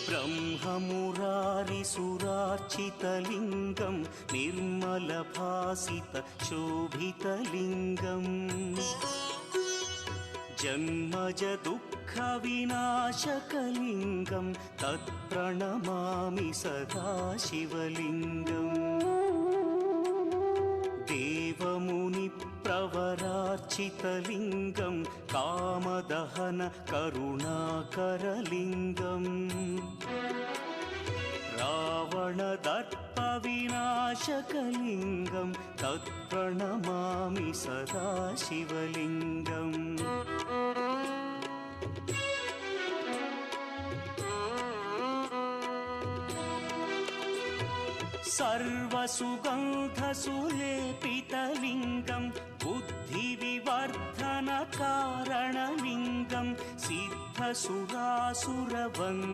ब्रह्ममुरारिसुरार्चितलिङ्गं निर्मलभासितशोभितलिङ्गम् जन्मजदुःखविनाशकलिङ्गं तत्प्रणमामि सदा शिवलिङ्गम् देवमुनिप्रवरार्चितलिङ्गं कामदहन करुणाकरलिङ्गम् रावणदर्पविनाशकलिङ्गं तत्प्रणमामि सदा शिवलिङ्गम् सर्वसुगन्धसुलेपितलिङ्गं बुद्धिविवर्धनकारणलिङ्गं सिद्धसुरासुरवन्द्यलिङ्गम्